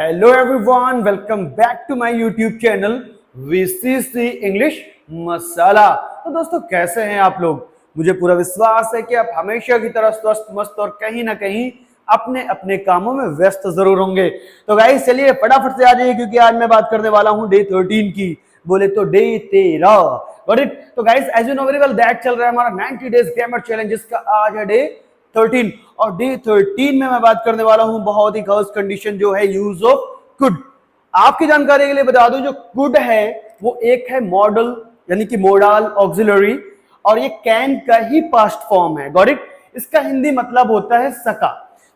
Hello everyone, welcome back to my YouTube channel VCC English Masala. तो दोस्तों, कैसे हैं आप लोग? मुझे पूरा विश्वास है कि आप हमेशा की तरह स्वस्थ मस्त और कहीं ना कहीं अपने अपने कामों में व्यस्त जरूर होंगे। तो गाइस, चलिए फटाफट से आ जाइए, क्योंकि आज मैं बात करने वाला हूं डे 13 की। बोले तो डे 13। Got it? तो guys, as you know very well that चल रहा है हमारा 90 डेज ग्रामर चैलेंज, जिसका आज है डे 13। और डे 13 में मैं बात करने वाला हूं बहुत ही खास कंडीशन, जो है यूज ऑफ कुड। आपकी जानकारी के लिए बता दूं, जो कुड है वो एक है मॉडल, यानी कि मोडाल ऑक्सिलरी, और ये कैन का ही पास्ट फॉर्म है। Got it? इसका हिंदी मतलब होता है सका।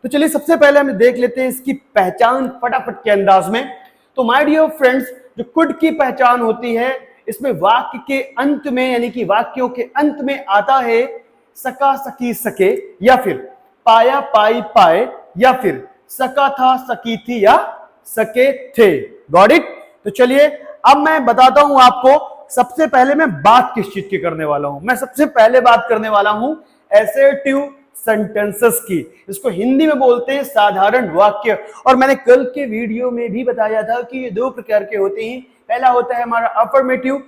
तो चलिए सबसे पहले हम देख लेते हैं इसकी पहचान फटाफट के अंदाज में। तो माय डियर फ्रेंड्स, जो कुड की पहचान होती है, इसमें वाक्य के अंत में, यानी कि वाक्यों के अंत में आता है सका सकी सके, या फिर पाया पाई पाए, या फिर सका था सकी थी, या सके थे। Got it? तो चलिए अब मैं बताता हूं आपको। सबसे पहले मैं बात किस चीज की करने वाला हूं? मैं सबसे पहले बात करने वाला हूं एसर्टिव सेंटेंसेस की। इसको हिंदी में बोलते हैं साधारण वाक्य। और मैंने कल के वीडियो में भी बताया था कि ये दो प्रकार के होते हैं। पहला होता है हमारा अफर्मेटिव,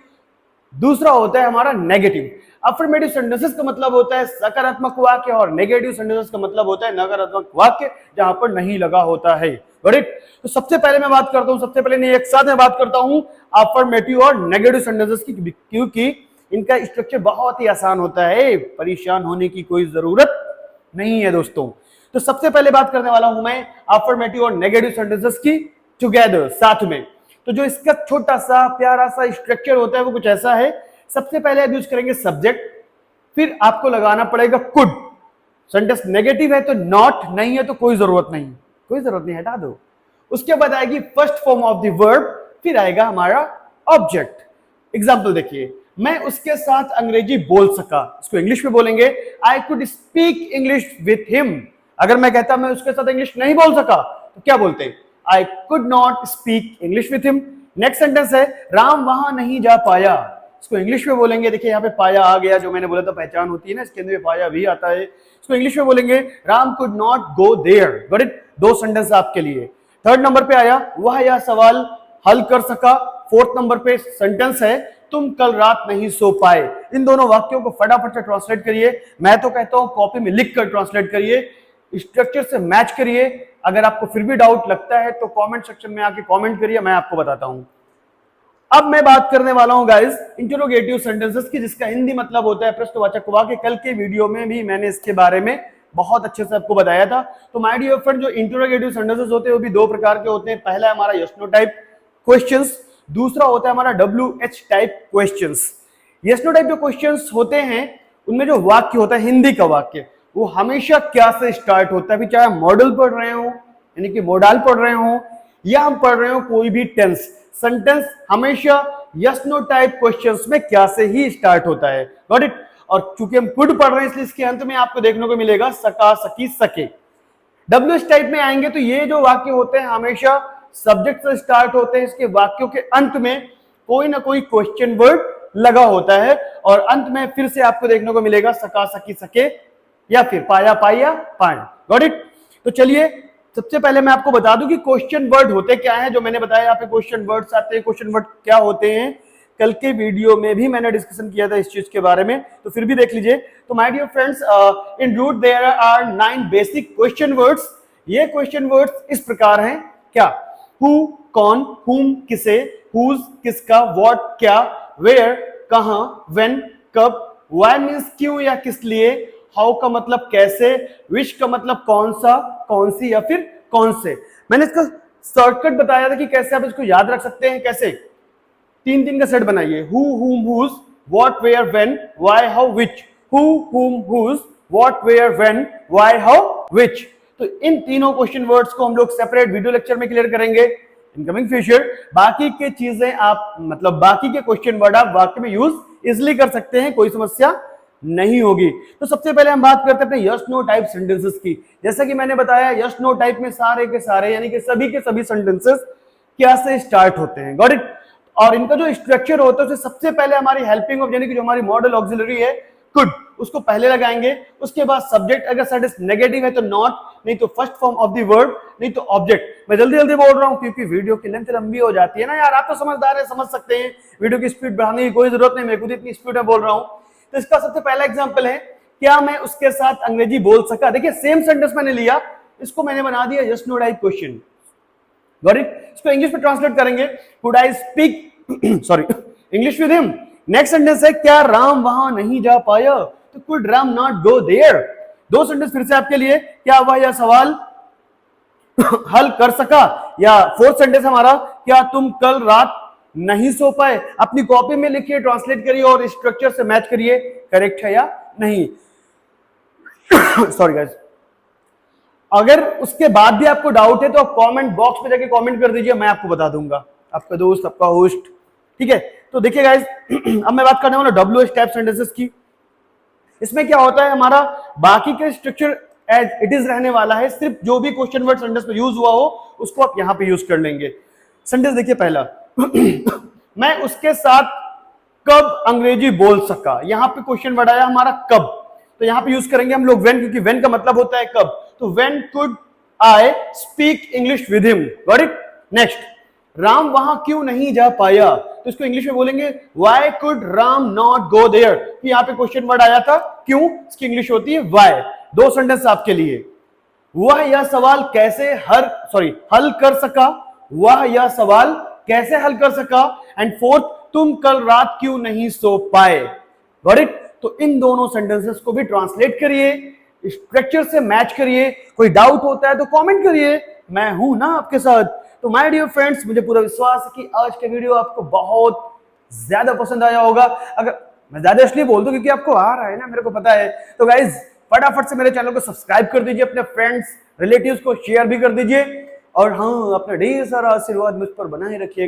दूसरा होता है हमारा नेगेटिव। अफर्मेटिव सेंटेंसेस का मतलब होता है सकारात्मक वाक्य, और नेगेटिव सेंटेंसेस का मतलब होता है नकारात्मक वाक्य, जहां पर नहीं लगा होता है। राइट? तो सबसे पहले मैं बात करता हूं, सबसे पहले नहीं, एक साथ में बात करता हूं अफर्मेटिव और नेगेटिव सेंटेंसेस की, क्योंकि इनका स्ट्रक्चर बहुत ही आसान होता है, परेशान होने की कोई जरूरत नहीं है दोस्तों। तो सबसे पहले बात करने वाला हूं मैं अफर्मेटिव और नेगेटिव सेंटेंसेस की टुगेदर, साथ में। तो जो इसका छोटा सा प्यारा सा स्ट्रक्चर होता है वो कुछ ऐसा है। सबसे पहले आप यूज करेंगे सब्जेक्ट, फिर आपको लगाना पड़ेगा कुड। सेंटेंस नेगेटिव है तो नॉट, नहीं है तो कोई जरूरत नहीं, कोई जरूरत नहीं, हटा दो। उसके बाद आएगी first form of the verb, फिर आएगा हमारा ऑब्जेक्ट। एग्जाम्पल देखिए, मैं उसके साथ अंग्रेजी बोल सका, इसको इंग्लिश में बोलेंगे I could speak English with him. अगर मैं कहता मैं उसके साथ इंग्लिश नहीं बोल सका तो क्या बोलते? I could not speak English with him. Next sentence है राम वहां नहीं जा पाया, इसको इंग्लिश में बोलेंगे। देखिए यहाँ पे पाया आ गया, जो मैंने बोला था पहचान होती है ना, इसके अंदर पाया भी आता है। इसको इंग्लिश में बोलेंगे Ram could not go there. Got it? दो सेंटेंस आपके लिए। थर्ड नंबर पे आया वह यह सवाल हल कर सका। फोर्थ नंबर पे सेंटेंस है तुम कल रात नहीं सो पाए। इन दोनों वाक्यों को फटाफट से ट्रांसलेट करिए। मैं तो कहता हूं कॉपी में लिख कर ट्रांसलेट करिए, स्ट्रक्चर से मैच करिए। अगर आपको फिर भी डाउट लगता है तो कमेंट सेक्शन में आके कमेंट करिए, मैं आपको बताता हूं। अब मैं बात करने वाला हूं गाइस इंटरोगेटिव सेंटेंसेस की, जिसका हिंदी मतलब होता है प्रश्नवाचक वाक्य। कल के वीडियो में भी मैंने इसके बारे में बहुत अच्छे से आपको बताया था। तो माय डियर फ्रेंड, जो इंटरोगेटिव सेंटेंसेस होते हैं वो भी दो प्रकार के होते हैं। पहला है हमारा यस नो टाइप क्वेश्चंस, दूसरा होता है हमारा WH type questions. Yes no type जो क्वेश्चंस होते हैं उनमें जो वाक्य होता है, हिंदी का वाक्य, वो हमेशा क्या से स्टार्ट होता है? चाहे मॉडल पढ़ रहे हो, यानी कि मॉडल पढ़ रहे हो, या हम पढ़ रहे हो कोई भी टेंस, सेंटेंस हमेशा यस नो टाइप क्वेश्चंस में क्या से ही स्टार्ट होता है। Got it? और चूंकि हम कुड पढ़ रहे हैं इसलिए इसके अंत में आपको देखने को मिलेगा सका सकी सके। WH टाइप में आएंगे तो ये जो वाक्य होते हैं हमेशा सब्जेक्ट से स्टार्ट होते हैं, इसके वाक्यों के अंत में कोई ना कोई क्वेश्चन वर्ड लगा होता है, और अंत में फिर से आपको देखने को मिलेगा सका सकी सके, या फिर पाया पाया पाए। Got it? तो चलिए सबसे पहले मैं आपको बता दूं कि क्वेश्चन वर्ड होते क्या हैं। जो मैंने बताया यहाँ पे क्वेश्चन वर्ड्स आते हैं। क्वेश्चन वर्ड क्या होते हैं कल के वीडियो में भी मैंने डिस्कशन किया था इस चीज के बारे में, तो फिर भी देख लीजिए। तो my dear friends, in root there are 9 basic question words. ये क्वेश्चन वर्ड्स इस प्रकार हैं। क्या? हु कौन, हुम किसे, हुज किसका, व्हाट क्या, वेयर कहां, व्हेन कब, व्हाई मींस क्यों या किस लिए, हाउ का मतलब कैसे, विच का मतलब कौन सा, कौन सी, या फिर कौन से। मैंने इसका शॉर्टकट बताया था कि कैसे आप इसको याद रख सकते हैं। कैसे? 3 का सेट बनाइए। Who, whom, whose, what, where, when, why, how, which. Who, whom, whose, what, where, when, why, how, which. तो इन तीनों क्वेश्चन वर्ड्स को हम लोग सेपरेट वीडियो लेक्चर में क्लियर करेंगे इन कमिंग फ्यूचर। बाकी के चीजें आप, मतलब बाकी के क्वेश्चन वर्ड आप वाक्य में यूज इजिली कर सकते हैं, कोई समस्या नहीं होगी। तो सबसे पहले हम बात करते हैं अपने यस नो टाइप सेंटेंसेस की। जैसा कि मैंने बताया, यस नो टाइप में सारे के सारे, यानी कि सभी के सभी सेंटेंसेस क्या से स्टार्ट होते हैं। Got it? और इनका जो स्ट्रक्चर होता है उससे सबसे पहले हमारी हेल्पिंग ऑफ, यानी कि जो हमारी मॉडल ऑक्सिलरी है कुड, उसको पहले लगाएंगे, उसके बाद सब्जेक्ट, अगर सब्जेक्ट नेगेटिव है तो नॉट, नहीं तो first form of the word, नहीं तो ऑब्जेक्ट। मैं जल्दी जल्दी बोल रहा हूं क्योंकि वीडियो की लेंथ लंबी हो जाती है ना यार, आप तो समझदार है, समझ सकते हैं, वीडियो की स्पीड बढ़ाने की कोई जरूरत नहीं, मैं खुद इतनी स्पीड में बोल रहा हूं। तो इसका सबसे पहला एग्जाम्पल है, क्या मैं उसके साथ अंग्रेजी बोल सका। देखिए सेम सेंटेंस मैंने लिया, इसको मैंने बना दिया yes no type question, got it. इसको इंग्लिश में ट्रांसलेट करेंगे, could I speak sorry English with him. Next sentence है, क्या राम वहां नहीं जा पाया, तो could Ram not go there. दो सेंटेंस फिर से आपके लिए, क्या वह यह सवाल हल कर सका, या फोर्थ सेंटेंस हमारा, क्या तुम कल रात नहीं सो पाए। अपनी कॉपी में लिखिए, ट्रांसलेट करिए और स्ट्रक्चर से मैच करिए, करेक्ट है या नहीं। सॉरी गाइस, अगर उसके बाद भी आपको डाउट है तो आप कमेंट बॉक्स में जाके कमेंट कर दीजिए, मैं आपको बता दूंगा, आपका दोस्त, आपका होस्ट, ठीक है। तो देखिए गाइस, अब मैं बात करने वाला WH टाइप सेंटेंसेस की। इसमें क्या होता है, हमारा बाकी के स्ट्रक्चर एज इट इज रहने वाला है, सिर्फ जो भी क्वेश्चन वर्ड सेंटेंस में यूज हुआ हो उसको आप यहां पे यूज कर लेंगे। सेंटेंस देखिए पहला, मैं उसके साथ कब अंग्रेजी बोल सका। यहां पे क्वेश्चन वर्ड आया हमारा कब, तो यहां पे यूज करेंगे हम लोग व्हेन, क्योंकि व्हेन का मतलब होता है कब। तो when could I speak English with him, got it. Next, Ram वहां क्यों नहीं जा पाया, तो इसको इंग्लिश में बोलेंगे why could Ram not go there. तो यहां पे क्वेश्चन वर्ड आया था क्यों, इसकी इंग्लिश होती है व्हाई। दो सेंटेंस आपके लिए, वह यह सवाल कैसे हल कर सका, वह यह सवाल कैसे हल कर सका। एंड फोर्थ, तुम कल रात क्यों नहीं सो पाए, गॉट इट। तो इन दोनों सेंटेंसेस को भी ट्रांसलेट करिए, स्ट्रक्चर से मैच करिए, कोई डाउट होता है तो कमेंट करिए, मैं हूं ना आपके साथ। तो माय डियर फ्रेंड्स, मुझे पूरा विश्वास है कि आज के वीडियो आपको बहुत ज्यादा पसंद आया होगा। अगर मैं ज्यादा इसलिए बोल दूं क्योंकि आपको आ रहा है ना, मेरे को पता है। तो गाइज फटाफट से मेरे चैनल को सब्सक्राइब कर दीजिए, अपने फ्रेंड्स रिलेटिव्स को शेयर भी कर दीजिए, और हाँ, अपना ढेर सारा आशीर्वाद मुझ पर बनाए रखिएगा।